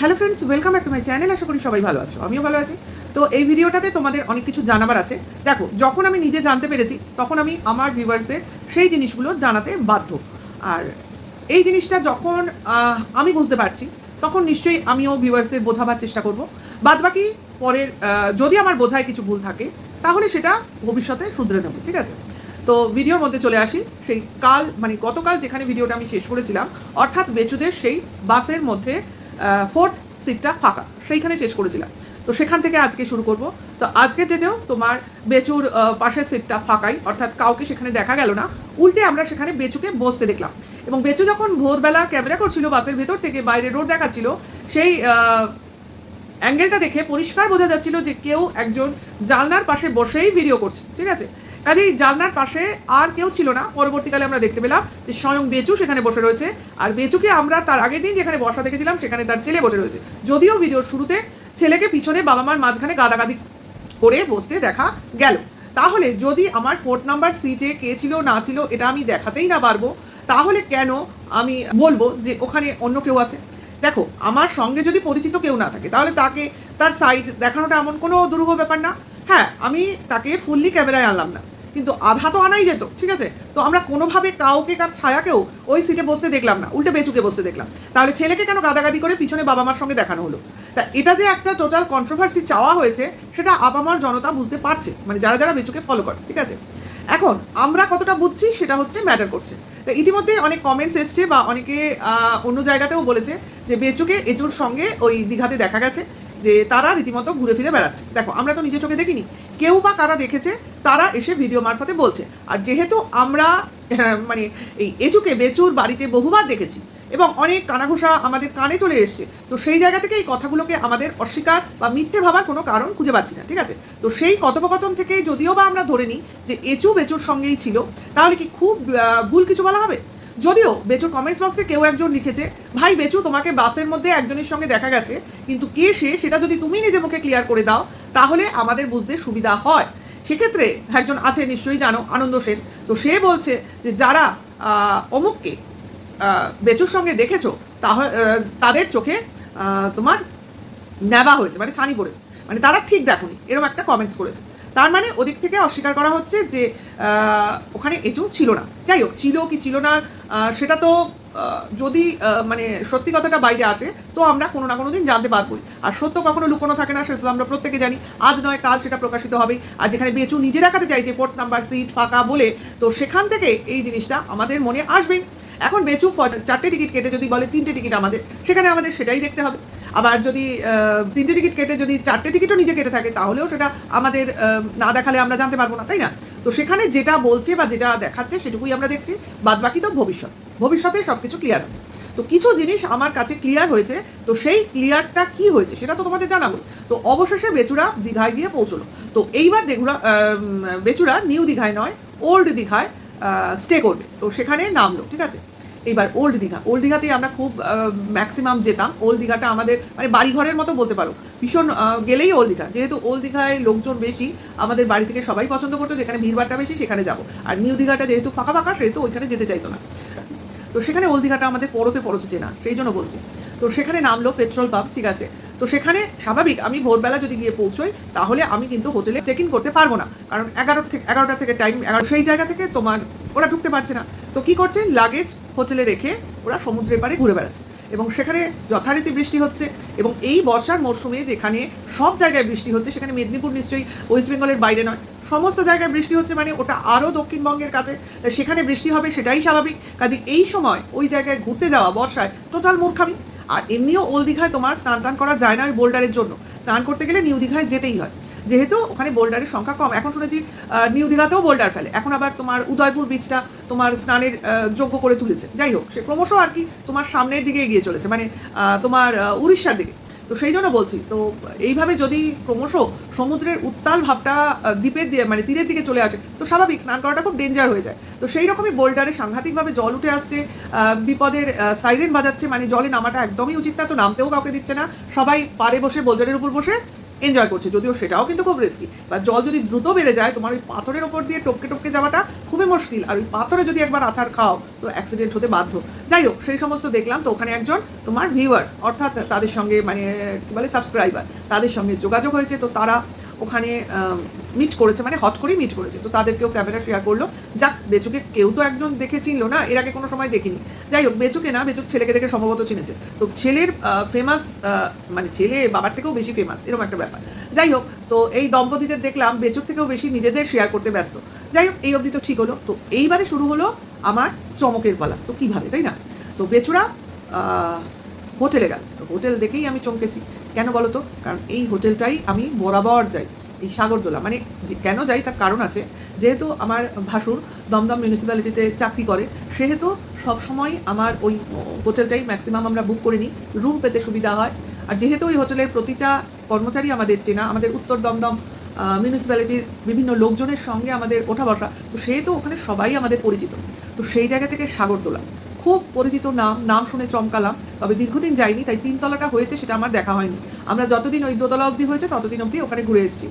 Hello friends, welcome back to my channel. আশা করি সবাই ভালো আছো, আমিও ভালো আছি। তো এই ভিডিওটাতে তোমাদের অনেক কিছু জানাবার আছে। দেখো, যখন আমি নিজে জানতে পেরেছি তখন আমি আমার ভিউয়ার্সদের সেই জিনিসগুলো জানাতে বাধ্য। আর এই জিনিসটা যখন আমি বুঝতে পারছি তখন নিশ্চয়ই আমিও ভিউয়ার্সদের বোঝাবার চেষ্টা করব। বাদবাকি পরের যদি আমার বোঝায় কিছু ভুল থাকে তাহলে সেটা ভবিষ্যতে শুধরে নেব, ঠিক আছে? তো ভিডিওর মধ্যে চলে আসি। সেই গতকাল যেখানে ভিডিওটা আমি শেষ করেছিলাম, অর্থাৎ বেচুদের সেই বাসের মধ্যে ফোর্থ সিটটা ফাঁকা, সেইখানে শেষ করেছিলাম। তো সেখান থেকে আজকে শুরু করব। তো আজকের ডেটেও তোমার বেচুর পাশের সিটটা ফাঁকাই, অর্থাৎ কাউকে সেখানে দেখা গেল না। উল্টে আমরা সেখানে বেচুকে বসতে দেখলাম। এবং বেচু যখন ভোরবেলা ক্যামেরা করছিল বাসের ভেতর থেকে বাইরে রোড দেখাচ্ছিল, সেই অ্যাঙ্গেলটা দেখে পরিষ্কার বোঝা যাচ্ছিল যে কেউ একজন জানলার পাশে বসেই ভিডিও করছে, ঠিক আছে? কাজেই জানলার পাশে আর কেউ ছিল না। পরবর্তীকালে আমরা দেখতে পেলাম যে স্বয়ং বেচু সেখানে বসে রয়েছে। আর বেচুকে আমরা তার আগের দিন যেখানে বসা দেখেছিলাম সেখানে তার ছেলে বসে রয়েছে। যদিও ভিডিওর শুরুতে ছেলেকে পিছনে বাবা মার মাঝখানে গাদাগাদি করে বসতে দেখা গেল। তাহলে যদি আমার 4 নাম্বার সিটে কে ছিল না ছিল এটা আমি দেখাতেই না পারবো, তাহলে কেন আমি বলবো যে ওখানে অন্য কেউ আছে? দেখো, আমার সঙ্গে যদি পরিচিত কেউ না থাকে তাহলে তাকে তার সাইড দেখানোটা এমন কোনো দুরূহ ব্যাপার না। হ্যাঁ, আমি তাকে ফুললি ক্যামেরায় আনলাম না, কিন্তু আধা তো আনাই যেত, ঠিক আছে? তো আমরা কোনোভাবে কাউকে কার ছায়াকেও ওই সিটে বসতে দেখলাম না, উল্টে বেচুকে বসতে দেখলাম। তাহলে ছেলেকে কেন গাদাগাদি করে পিছনে বাবা মার সঙ্গে দেখানো হলো? তা এটা যে একটা টোটাল কন্ট্রোভার্সি চাওয়া হয়েছে সেটা আপামার জনতা বুঝতে পারছে, মানে যারা যারা বেচুকে ফলো করে, ঠিক আছে? এখন আমরা কতটা বুঝছি সেটা হচ্ছে ম্যাটার করছে। তো ইতিমধ্যে অনেক কমেন্টস এসছে বা অনেকে অন্য জায়গাতেও বলেছে যে বেচুকে এচুর সঙ্গে ওই দীঘাতে দেখা গেছে, যে তারা রীতিমতো ঘুরে ফিরে বেড়াচ্ছে। দেখো, আমরা তো নিজে চোখে দেখিনি, কেউ বা কারা দেখেছে তারা এসে ভিডিও মারফতে বলছে। আর যেহেতু আমরা মানে এই এচুকে বেচুর বাড়িতে বহুবার দেখেছি এবং অনেক কানাঘোষা আমাদের কানে চলে এসছে, তো সেই জায়গা থেকে এই কথাগুলোকে আমাদের অস্বীকার বা মিথ্যে ভাবার কোনো কারণ খুঁজে পাচ্ছি না, ঠিক আছে? তো সেই কথোপকথন থেকে যদিও বা আমরা ধরে নিই যে এচু বেচুর সঙ্গেই ছিল, তাহলে কি খুব ভুল কিছু বলা হবে? যদিও বেচুর কমেন্টস বক্সে কেউ একজন লিখেছে, ভাই বেচু, তোমাকে বাসের মধ্যে একজনের সঙ্গে দেখা গেছে, কিন্তু কে সে সেটা যদি তুমি নিজে মুখে ক্লিয়ার করে দাও তাহলে আমাদের বুঝতে সুবিধা হয়। সেক্ষেত্রে একজন আছে, নিশ্চয়ই জানো, আনন্দ সেন। তো সে বলছে যে যারা অমুককে বেচুর সঙ্গে দেখেছো তাহলে তাদের চোখে তোমার নেওয়া হয়েছে, মানে ছানি পড়েছে, মানে তারা ঠিক দেখোনি, এরকম একটা কমেন্টস করেছে। তার মানে ওদিক থেকে অস্বীকার করা হচ্ছে যে ওখানে এচু ছিল না। যাই হোক, ছিল কি ছিল না সেটা তো যদি মানে সত্যি কথাটা বাইরে আসে তো আমরা কোনো না কোনো দিন জানতে পারবোই। আর সত্য কখনো লুকোনো থাকে না, সেটা তো আমরা প্রত্যেকে জানি। আজ নয় কাল সেটা প্রকাশিত হবে। আর যেখানে বেচু নিজে দেখাতে চাইছে 4 নাম্বার সিট ফাঁকা বলে, তো সেখান থেকে এই জিনিসটা আমাদের মনে আসবেই। এখন বেচু 4টে টিকিট কেটে যদি বলে 3টে টিকিট আমাদের, সেখানে আমাদের সেটাই দেখতে হবে। আবার যদি 3টে টিকিট কেটে যদি 4টে টিকিটও নিজে কেটে থাকে তাহলেও সেটা আমাদের না দেখালে আমরা জানতে পারবো না, তাই না? তো সেখানে যেটা বলছে বা যেটা দেখাচ্ছে সেটুকুই আমরা দেখছি, বাদবাকি তো ভবিষ্যতে সব কিছু ক্লিয়ার হবে। তো কিছু জিনিস আমার কাছে ক্লিয়ার হয়েছে, তো সেই ক্লিয়ারটা কি হয়েছে সেটা তো তোমাদের জানাবো। তো অবশেষে বেচুরা দীঘায় গিয়ে পৌঁছলো। তো এইবার বেচুরা নিউ দীঘায় নয়, ওল্ড দীঘায় স্টে করবে। তো সেখানে নামলো, ঠিক আছে? এইবার ওল্ড দীঘাতেই আমরা খুব ম্যাক্সিমাম যেতাম। ওল্ড দীঘাটা আমাদের মানে বাড়িঘরের মতো বলতে পারো, ভীষণ গেলেই ওল্ড দীঘা। যেহেতু ওল্ড দীঘায় লোকজন বেশি, আমাদের বাড়ি থেকে সবাই পছন্দ করতো যেখানে ভিড়ভাড়টা বেশি সেখানে যাবো। আর নিউ দীঘাটা যেহেতু ফাঁকা ফাঁকা, সেহেতু ওইখানে যেতে চাইতো না। তো সেখানে ওল্ড দীঘাটা আমাদের পরতে চেনা, সেই জন্য বলছি। তো সেখানে নামলো পেট্রোল পাম্প, ঠিক আছে? তো সেখানে স্বাভাবিক আমি ভোরবেলা যদি গিয়ে পৌঁছোই তাহলে আমি কিন্তু হোটেলে চেক ইন করতে পারবো না, কারণ 11টা থেকে টাইম 11, সেই জায়গা থেকে তোমার ওরা ঢুকতে পারছে না। তো কী করছে, লাগেজ হোটেলে রেখে ওরা সমুদ্রের পাড়ে ঘুরে বেড়াচ্ছে এবং সেখানে যথারীতি বৃষ্টি হচ্ছে। এবং এই বর্ষার মরশুমে যেখানে সব জায়গায় বৃষ্টি হচ্ছে, সেখানে মেদিনীপুর নিশ্চয়ই ওয়েস্ট বেঙ্গলের বাইরে নয়, সমস্ত জায়গায় বৃষ্টি হচ্ছে, মানে ওটা আরও দক্ষিণবঙ্গের কাছে, সেখানে বৃষ্টি হবে সেটাই স্বাভাবিক। কাজে এই সময় ওই জায়গায় ঘুরতে যাওয়া বর্ষায় টোটাল মূর্খামি। আর এমনিও ওল্ড দীঘায় তোমার স্নান টান করা যায় না ওই বোল্ডারের জন্য, স্নান করতে গেলে নিউ দীঘায় যেতেই হয়, যেহেতু ওখানে বোল্ডারের সংখ্যা কম। এখন শুনেছি নিউ দীঘাতেও বোল্ডার ফেলে, এখন আবার তোমার উদয়পুর বিচটা তোমার স্নানের যোগ্য করে তুলেছে। যাই হোক, সে ক্রমশ আর কি তোমার সামনের দিকে এগিয়ে চলেছে, মানে তোমার উড়িষ্যার দিকে। তো সেই জন্য বলছি, তো এইভাবে যদি ক্রমশ সমুদ্রের উত্তাল ভাবটা দ্বীপের দিয়ে মানে তীরের দিকে চলে আসে তো স্বাভাবিক স্নান করাটা খুব ডেঞ্জার হয়ে যায়। তো সেই রকমই বোল্ডারে সাংঘাতিকভাবে জল উঠে আসছে, বিপদের সাইরেন বাজাচ্ছে, মানে জলে নামাটা একদমই উচিত না। তো নামতেও কাউকে দিচ্ছে না, সবাই পাড়ে বসে বোল্ডারের উপর বসে এনজয় করছে, যদিও সেটাও কিন্তু খুব রিস্কি। বা জল যদি দ্রুত বেড়ে যায়, তোমার ওই পাথরের ওপর দিয়ে টপকে টপকে যাওয়াটা খুবই মুশকিল, আর ওই পাথরে যদি একবার আছাড় খাও তো অ্যাক্সিডেন্ট হতে বাধ্য। যাই হোক, সেই সমস্ত দেখলাম। তো ওখানে একজন তোমার ভিউয়ার্স, অর্থাৎ তাদের সঙ্গে মানে কী বলে সাবস্ক্রাইবার, তাদের সঙ্গে যোগাযোগ হয়েছে। তো তারা ওখানে মিট করেছে, মানে হট করেই মিট করেছে। তো তাদেরকেও ক্যামেরা শেয়ার করলো। যাক, বেচুকে কেউ তো একজন দেখে চিনলো না, এর আগে কোনো সময় দেখিনি। যাই হোক, বেচুকে না, বেচুক ছেলেকে দেখে সম্ভবত চিনেছে। তো ছেলের ফেমাস, মানে ছেলে বাবার থেকেও বেশি ফেমাস, এরকম একটা ব্যাপার। যাই হোক, তো এই দম্পতিদের দেখলাম বেচুর থেকেও বেশি নিজেদের শেয়ার করতে ব্যস্ত। যাই হোক, এই অবধি তো ঠিক হলো। তো এইবারে শুরু হলো আমার চমকের পালা। তো কীভাবে, তাই না? তো বেচুরা হোটেলে গেল। তো হোটেল দেখেই আমি চমকেছি। কেন বলো তো? কারণ এই হোটেলটাই আমি বরাবর যাই, এই সাগরদোলা। মানে কেন যাই তার কারণ আছে। যেহেতু আমার ভাসুর দমদম মিউনিসিপ্যালিটিতে চাকরি করে, সেহেতু সবসময় আমার ওই হোটেলটাই ম্যাক্সিমাম আমরা বুক করে নিই, রুম পেতে সুবিধা হয়। আর যেহেতু ওই হোটেলের প্রতিটা কর্মচারী আমাদের চেনা, আমাদের উত্তর দমদম মিউনিসিপ্যালিটির বিভিন্ন লোকজনের সঙ্গে আমাদের ওঠা বসা, তো সেহেতু ওখানে সবাই আমাদের পরিচিত। তো সেই জায়গা থেকে সাগরদোলা খুব পরিচিত নাম শুনে চমকালাম। তবে দীর্ঘদিন যাইনি, তাই 3 তলাটা হয়েছে সেটা আমার দেখা হয়নি। আমরা যতদিন ওই 2 তলা অবধি হয়েছে ততদিন অবধি ওখানে ঘুরে এসেছি।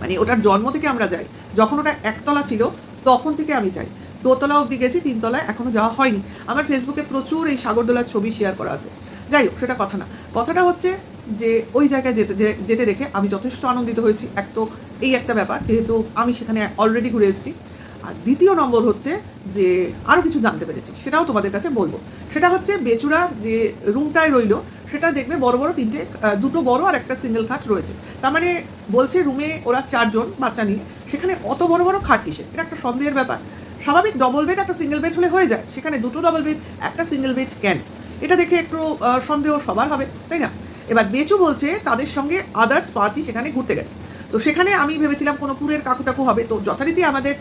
মানে ওটার জন্ম থেকে আমরা যাই। যখন ওটা 1 তলা ছিল তখন থেকে আমি যাই। 2 তলা অবধি গেছি, 3 তলায় এখনও যাওয়া হয়নি। আমার ফেসবুকে প্রচুর এই সাগরদোলার ছবি শেয়ার করা আছে। যাই হোক, সেটা কথা না। কথাটা হচ্ছে যে ওই জায়গায় যেতে দেখে আমি যথেষ্ট আনন্দিত হয়েছি। এক তো এই একটা ব্যাপার, যেহেতু আমি সেখানে অলরেডি ঘুরে এসেছি। আর দ্বিতীয় নম্বর হচ্ছে যে আরও কিছু জানতে পেরেছি, সেটাও তোমাদের কাছে বলবো। সেটা হচ্ছে বেচুরা যে রুমটায় রইলো, সেটা দেখবে বড় বড় দুটো বড় আর একটা সিঙ্গেল খাট রয়েছে। তার মানে বলছে রুমে ওরা 4 জন বাচ্চা নিয়ে, সেখানে অত বড় বড় খাট কিসে? এটা একটা সন্দেহের ব্যাপার। স্বাভাবিক ডবল বেড একটা সিঙ্গেল বেড হলে হয়ে যায়, সেখানে দুটো ডবল বেড একটা সিঙ্গেল বেড কেন? এটা দেখে একটু সন্দেহ সবার হবে, তাই না? এবার বেচু বলছে তাদের সঙ্গে আদার্স পার্টি সেখানে ঘুরতে গেছে। তো সেখানে আমি ভেবেছিলাম কোনো পুরের কাকু টাকু হবে। তো যথারীতি আমাদের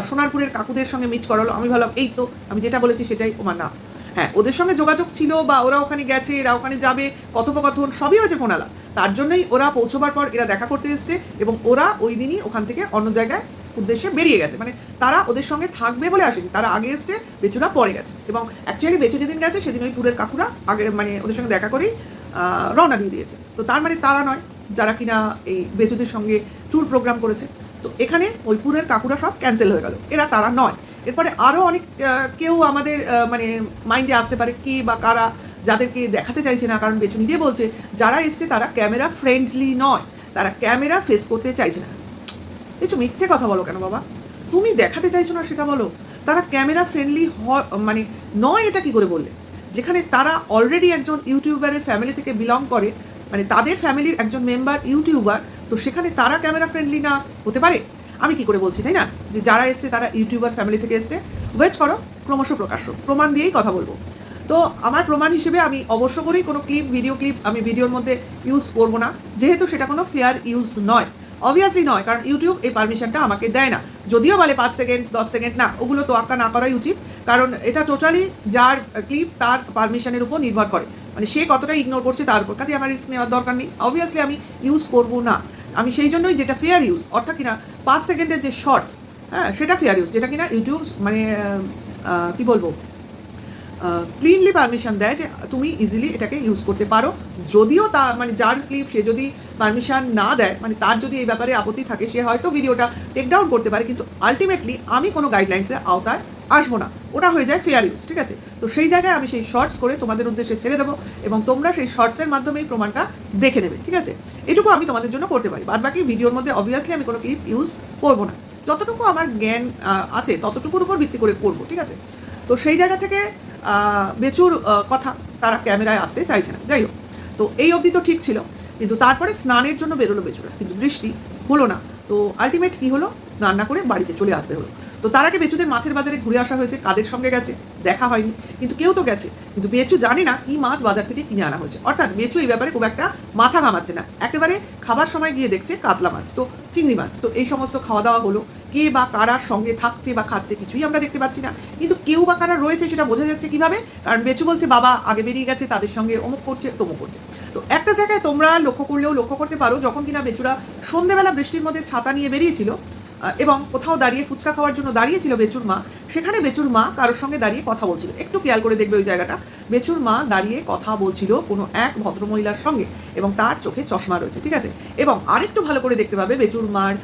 সোনারপুরের কাকুদের সঙ্গে মিট করালো। আমি ভাবলাম এই তো আমি যেটা বলেছি সেটাই। ওমার না, হ্যাঁ, ওদের সঙ্গে যোগাযোগ ছিল, বা ওরা ওখানে গেছে, এরা ওখানে যাবে, কথোপকথন সবই হয়েছে ফোনালা। তার জন্যই ওরা পৌঁছবার পর এরা দেখা করতে এসছে, এবং ওরা ওই দিনই ওখান থেকে অন্য জায়গায় উদ্দেশ্যে বেরিয়ে গেছে। মানে তারা ওদের সঙ্গে থাকবে বলে আসেনি, তারা আগে এসছে, বেচুরা পরে গেছে। এবং অ্যাকচুয়ালি বেচু যেদিন গেছে সেদিন ওই পুরের কাকুরা আগে মানে ওদের সঙ্গে দেখা করেই রওনা দিয়ে দিয়েছে। তো তার মানে তারা নয় যারা কিনা এই বেচুদের সঙ্গে ট্যুর প্রোগ্রাম করেছে। তো এখানে ওই পুরের কাকুরা সব ক্যান্সেল হয়ে গেল, এরা তারা নয়। এরপরে আরও অনেক কেউ আমাদের মানে মাইন্ডে আসতে পারে কে বা কারা, যাদেরকে দেখাতে চাইছে না। কারণ বেচু নিজে বলছে যারা এসছে তারা ক্যামেরা ফ্রেন্ডলি নয়, তারা ক্যামেরা ফেস করতে চাইছে না। বেচু মিথ্যে কথা বলো কেন বাবা? তুমি দেখাতে চাইছো না সেটা বলো। তারা ক্যামেরা ফ্রেন্ডলি মানে নয়, এটা কি করে বললে? যেখানে তারা অলরেডি একজন ইউটিউবারের ফ্যামিলি থেকে বিলং করে, মানে তাদের ফ্যামিলির একজন মেম্বার ইউটিউবার, তো সেখানে তারা ক্যামেরা ফ্রেন্ডলি না হতে পারে? আমি কি করে বলছি, তাই না, যে যারা এসছে তারা ইউটিউবার ফ্যামিলি থেকে এসছে? ওয়েট করো, ক্রমশ প্রকাশ্য প্রমাণ দিয়েই কথা বলবো। তো আমার প্রমাণ হিসেবে আমি অবশ্য করেই কোনো ভিডিও ক্লিপ আমি ভিডিওর মধ্যে ইউজ করব না, যেহেতু সেটা কোনো ফেয়ার ইউজ নয়। অবভিয়াসলি নয়, কারণ ইউটিউব এই পারমিশনটা আমাকে দেয় না। যদিও বলে 5 সেকেন্ড 10 সেকেন্ড, না, ওগুলো তো আক্কা না করাই উচিত। কারণ এটা টোটালি যার ক্লিপ তার পারমিশনের উপর নির্ভর করে, মানে সে কতটা ইগনোর করছে তার উপর। কাজে আমার রিস্ক নেওয়ার দরকার নেই, অবভিয়াসলি আমি ইউজ করব না। আমি সেই জন্যই যেটা ফেয়ার ইউজ, অর্থাৎ কিনা 5 সেকেন্ডের যে শর্টস, হ্যাঁ, সেটা ফেয়ার ইউজ, যেটা কিনা ইউটিউব মানে কি বলবো, ক্লিনলি পারমিশন দেয় যে তুমি ইজিলি এটাকে ইউজ করতে পারো। যদিও তা মানে যার ক্লিপ সে যদি পারমিশন না দেয়, মানে তার যদি এই ব্যাপারে আপত্তি থাকে, সে হয়তো ভিডিওটা টেক ডাউন করতে পারে, কিন্তু আলটিমেটলি আমি কোনো গাইডলাইন্সের আওতায় আসবো না, ওটা হয়ে যায় ফেয়ার ইউজ, ঠিক আছে? তো সেই জায়গায় আমি সেই শর্টস করে তোমাদের উদ্দেশ্যে ছেড়ে দেবো, এবং তোমরা সেই শর্টসের মাধ্যমেই প্রমাণটা দেখে নেবে, ঠিক আছে? এটুকু আমি তোমাদের জন্য করতে পারি। বাদ বাকি ভিডিওর মধ্যে অবভিয়াসলি আমি কোনো ক্লিপ ইউজ করবো না, যতটুকু আমার জ্ঞান আছে ততটুকুর উপর ভিত্তি করে করবো, ঠিক আছে? তো সেই জায়গা থেকে বেচুর কথা, তারা ক্যামেরায় আসতে চাইছে না। যাই হোক, তো এই অবধি তো ঠিক ছিল, কিন্তু তারপরে স্নানের জন্য বেরোলো বেচুরা, কিন্তু বৃষ্টি হলো না। তো আলটিমেট কী হলো, স্নান না করে বাড়িতে চলে আসতে হলো। তো তার আগে বেচুদের মাছের বাজারে ঘুরে আসা হয়েছে, কাদের সঙ্গে গেছে দেখা হয়নি, কিন্তু কেউ তো গেছে। কিন্তু বেচু জানে না কি মাছ বাজার থেকে কিনে আনা হয়েছে, অর্থাৎ বেচু এই ব্যাপারে খুব একটা মাথা ঘামাচ্ছে না। একেবারে খাবার সময় গিয়ে দেখছে কাতলা মাছ, তো চিংড়ি মাছ, তো এই সমস্ত খাওয়া দাওয়া হলো। কে বা কারার সঙ্গে থাকছে বা খাচ্ছে কিছুই আমরা দেখতে পাচ্ছি না, কিন্তু কেউ বা কারা রয়েছে সেটা বোঝা যাচ্ছে কিভাবে? কারণ বেচু বলছে বাবা আগে বেরিয়ে গেছে, তাদের সঙ্গে অমুক করছে তমুক করছে। তো একটা জায়গায় তোমরা লক্ষ্য করলেও লক্ষ্য করতে পারো, যখন কিনা বেচুরা সন্ধ্যেবেলা বৃষ্টির মধ্যে ছাতা নিয়ে বেরিয়েছিল, এবং কোথাও দাঁড়িয়ে ফুচকা খাওয়ার জন্য দাঁড়িয়েছিল বেচুর মা, সেখানে বেচুর মা কারোর সঙ্গে দাঁড়িয়ে কথা বলছিল। একটু খেয়াল করে দেখবে ওই জায়গাটা, বেচুর মা দাঁড়িয়ে কথা বলছিল কোনো এক ভদ্রমহিলার সঙ্গে এবং তার চোখে চশমা রয়েছে, ঠিক আছে। এবং আরেকটু ভালো করে দেখতে পাবে বেচুর মার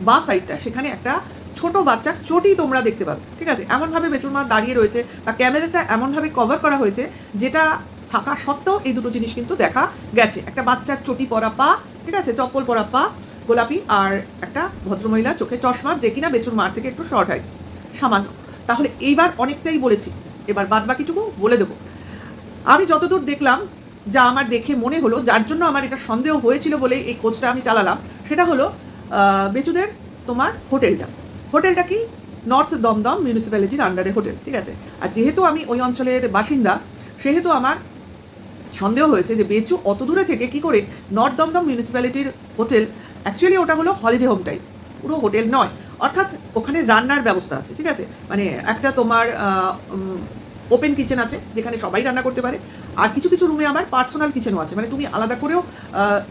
বাঁ সাইডটা, সেখানে একটা ছোট বাচ্চার চটি তোমরা দেখতে পাবে, ঠিক আছে। এমনভাবে বেচুর মা দাঁড়িয়ে রয়েছে বা ক্যামেরাটা এমনভাবে কভার করা হয়েছে যেটা থাকা সত্ত্বেও এই দুটো জিনিস কিন্তু দেখা গেছে। একটা বাচ্চার চটি পরা পা, ঠিক আছে, চপ্পল পরা পা গোলাপি, আর একটা ভদ্রমহিলার চোখে চশমা, যে কিনা বেচুর মার থেকে একটু শর্ট হয় সামান্য। তাহলে এইবার অনেকটাই বলেছি, এবার বাদ বাকিটুকু বলে দেবো। আমি যতদূর দেখলাম, যা আমার দেখে মনে হলো, যার জন্য আমার এটা সন্দেহ হয়েছিল বলে এই কোচটা আমি চালালাম, সেটা হলো বেচুদের তোমার হোটেলটা কি নর্থ দমদম মিউনিসিপ্যালিটির আন্ডারে হোটেল, ঠিক আছে। আর যেহেতু আমি ওই অঞ্চলের বাসিন্দা, সেহেতু আমার সন্দেহ হয়েছে যে বেচু অত দূরে থেকে কি করে নর্থ দমদম মিউনিসিপ্যালিটির হোটেল, অ্যাকচুয়ালি ওটা হলো হলিডে হোম টাইপ, পুরো হোটেল নয়, অর্থাৎ ওখানে রান্নার ব্যবস্থা আছে, ঠিক আছে। মানে একটা তোমার ওপেন কিচেন আছে যেখানে সবাই রান্না করতে পারে, আর কিছু কিছু রুমে আমার পার্সোনাল কিচেনও আছে, মানে তুমি আলাদা করেও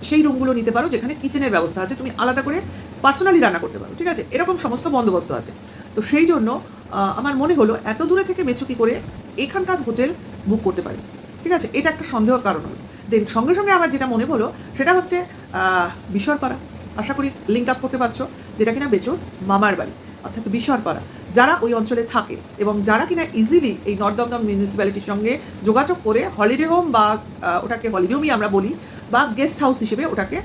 সেই রুমগুলো নিতে পারো যেখানে কিচেনের ব্যবস্থা আছে, তুমি আলাদা করে পার্সোনালি রান্না করতে পারো, ঠিক আছে। এরকম সমস্ত বন্দোবস্ত আছে। তো সেই জন্য আমার মনে হলো এত দূরে থেকে বেচু কী করে এখানকার হোটেল বুক করতে পারে, ঠিক আছে। এটা একটা সন্দেহের কারণ হলো। দেন সঙ্গে সঙ্গে আমার যেটা মনে হলো সেটা হচ্ছে বিশরপাড়া, আশা করি লিঙ্ক আপ করতে পারছো, যেটা কিনা বেচুর মামার বাড়ি, অর্থাৎ বিশরপাড়া। যারা ওই অঞ্চলে থাকে এবং যারা কিনা ইজিলি এই নর্থ দমদম মিউনিসিপ্যালিটির সঙ্গে যোগাযোগ করে হলিডে হোম বা ওটাকে হলিডে হোমই আমরা বলি, বা গেস্ট হাউস হিসেবে ওটাকে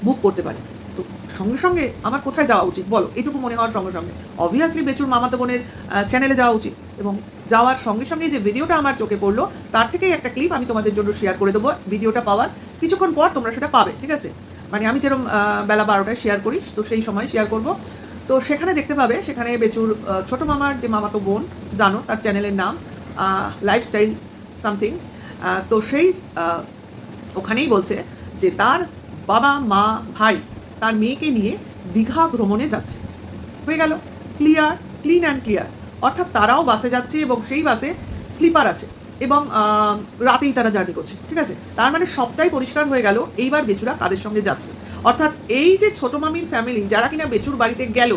বুক করতে পারে। তো সঙ্গে সঙ্গে আমার কোথায় যাওয়া উচিত বলো? এটুকু মনে হওয়ার সঙ্গে সঙ্গে অবভিয়াসলি বেচুর মামাতো বোনের চ্যানেলে যাওয়া উচিত, এবং যাওয়ার সঙ্গে সঙ্গে যে ভিডিওটা আমার চোখে পড়লো তার থেকেই একটা ক্লিপ আমি তোমাদের জন্য শেয়ার করে দেবো। ভিডিওটা পাওয়ার কিছুক্ষণ পর তোমরা সেটা পাবে, ঠিক আছে। মানে আমি যেরকম বেলা 12টায় শেয়ার করি, তো সেই সময় শেয়ার করব। তো সেখানে দেখতে পাবে, সেখানে বেচুর ছোটো মামার যে মামাতো বোন, জানো তার চ্যানেলের নাম লাইফস্টাইল সামথিং, তো সেই ওখানেই বলছে যে তার বাবা মা ভাই তার মেয়েকে নিয়ে দীঘা ভ্রমণে যাচ্ছে। হয়ে গেল ক্লিন অ্যান্ড ক্লিয়ার, অর্থাৎ তারাও বাসে যাচ্ছে এবং সেই বাসে স্লিপার আছে এবং রাতেই তারা জার্নি করছে, ঠিক আছে। তার মানে সবটাই পরিষ্কার হয়ে গেল এইবার বেচুরা কাদের সঙ্গে যাচ্ছে। অর্থাৎ এই যে ছোটো মামির ফ্যামিলি, যারা কিনা বেচুর বাড়িতে গেল,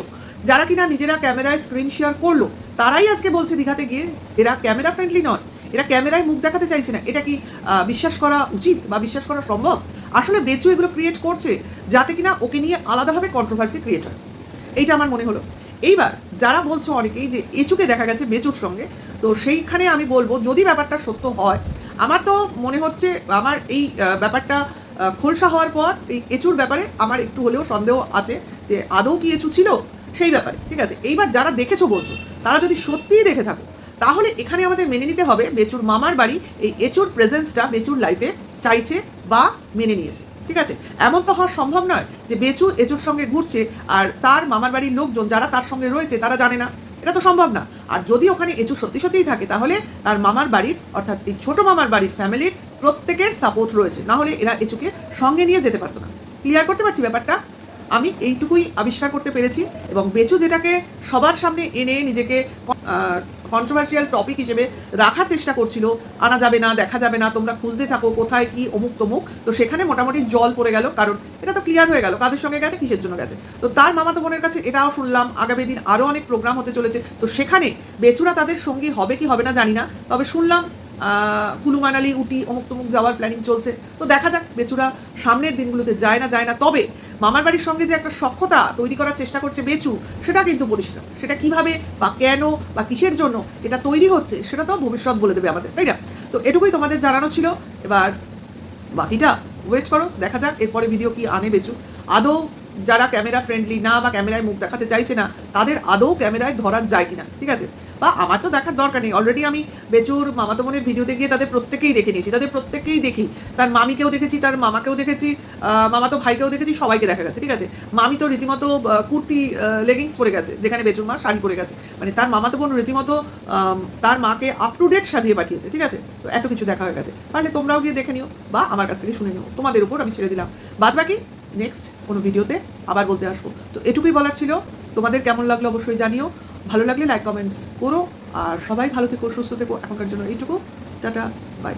যারা কিনা নিজেরা ক্যামেরায় স্ক্রিন শেয়ার করলো, তারাই আজকে বলছে দীঘাতে গিয়ে এরা ক্যামেরা ফ্রেন্ডলি নয়, এরা ক্যামেরায় মুখ দেখাতে চাইছে না। এটা কি বিশ্বাস করা উচিত বা বিশ্বাস করা সম্ভব? আসলে বেচু এগুলো ক্রিয়েট করছে যাতে কিনা ওকে নিয়ে আলাদাভাবে কন্ট্রোভার্সি ক্রিয়েট হয়, এইটা আমার মনে হলো। এইবার যারা বলছো অনেকেই যে এচুকে দেখা গেছে বেচুর সঙ্গে, তো সেইখানে আমি বলবো যদি ব্যাপারটা সত্য হয়, আমার তো মনে হচ্ছে আমার এই ব্যাপারটা খোলসা হওয়ার পর এই এচুর ব্যাপারে আমার একটু হলেও সন্দেহ আছে যে আদৌ কি এচু ছিল সেই ব্যাপারে, ঠিক আছে। এইবার যারা দেখেছো বলছো, তারা যদি সত্যিই দেখে থাকো, তাহলে এখানে আমাদের মেনে নিতে হবে বেচুর মামার বাড়ি এই এচুর প্রেজেন্সটা বেচুর লাইফে চাইছে বা মেনে নিয়েছে, ঠিক আছে। এমন তো হওয়া সম্ভব নয় যে বেচু এচুর সঙ্গে ঘুরছে আর তার মামার বাড়ির লোকজন যারা তার সঙ্গে রয়েছে তারা জানে না, এটা তো সম্ভব না। আর যদি ওখানে এচু সত্যি সত্যিই থাকে, তাহলে তার মামার বাড়ির, অর্থাৎ এই ছোটো মামার বাড়ির ফ্যামিলির প্রত্যেকের সাপোর্ট রয়েছে, না হলে এরা এচুকে সঙ্গে নিয়ে যেতে পারতো না। ক্লিয়ার করতে পারছি ব্যাপারটা? আমি এইটুকুই আবিষ্কার করতে পেরেছি। এবং বেচু যেটাকে সবার সামনে এনে নিজেকে কন্ট্রোভার্সিয়াল টপিক হিসেবে রাখার চেষ্টা করছিল, আনা যাবে না, দেখা যাবে না, তোমরা খুঁজতে থাকো কোথায় কি অমুক তমুক, তো সেখানে মোটামুটি জল পড়ে গেল, কারণ এটা তো ক্লিয়ার হয়ে গেল কাদের সঙ্গে গেছে, কিসের জন্য গেছে। তো তার মামাতো বোনের কাছে এটাও শুনলাম আগামী দিন আরও অনেক প্রোগ্রাম হতে চলেছে, তো সেখানে বেচুরা তাদের সঙ্গী হবে কি হবে না জানি না, তবে শুনলাম কুলু মানালি উটি অমুক তমুক যাওয়ার প্ল্যানিং চলছে। তো দেখা যাক বেচুরা সামনের দিনগুলোতে যায় না। তবে মামার বাড়ির সঙ্গে যে একটা সখ্যতা তৈরি করার চেষ্টা করছে বেচু, সেটা কিন্তু পরিষ্কার। সেটা কিভাবে বা কেন বা কিসের জন্য এটা তৈরি হচ্ছে, সেটা তো ভবিষ্যৎ বলে দেবে আমাদের, তাই না? তো এটুকুই তোমাদের জানানো ছিল। এবার বাকিটা ওয়েট করো, দেখা যাক এরপরে ভিডিও কি আনে বেচু। আদৌ যারা ক্যামেরা ফ্রেন্ডলি না বা ক্যামেরায় মুখ দেখাতে চাইছে না, তাদের আদৌ ক্যামেরায় ধরা যায় কিনা, ঠিক আছে। বা আমার তো দেখার দরকার নেই, অলরেডি আমি বেচুর মামাতো বোনের ভিডিওতে গিয়ে তাদের প্রত্যেকেই দেখে নিয়েছি, তাদের প্রত্যেককেই দেখি, তার মামিকেও দেখেছি, তার মামাকেও দেখেছি, মামাতো ভাইকেও দেখেছি, সবাইকে দেখা গেছে, ঠিক আছে। মামি তো রীতিমতো কুর্তি লেগিংস পরে গেছে, যেখানে বেচুর মা শাড়ি পরে গেছে, মানে তার মামাতো বোন রীতিমতো তার মাকে আপ টু ডেট সাজিয়ে পাঠিয়েছে, ঠিক আছে। তো এত কিছু দেখা হয়ে গেছে, তাহলে তোমরাও গিয়ে দেখে নিও বা আমার কাছ থেকে শুনে নিও, তোমাদের উপর আমি ছেড়ে দিলাম। বাদ বাকি নেক্সট কোনো ভিডিওতে আবার বলতে আসবো। তো এটুকুই বলার ছিল। তোমাদের কেমন লাগলো অবশ্যই জানিও, ভালো লাগলে লাইক কমেন্টস করো, আর সবাই ভালো থেকো, সুস্থ থেকো। এখনকার জন্য এইটুকু, টাটা, বাই।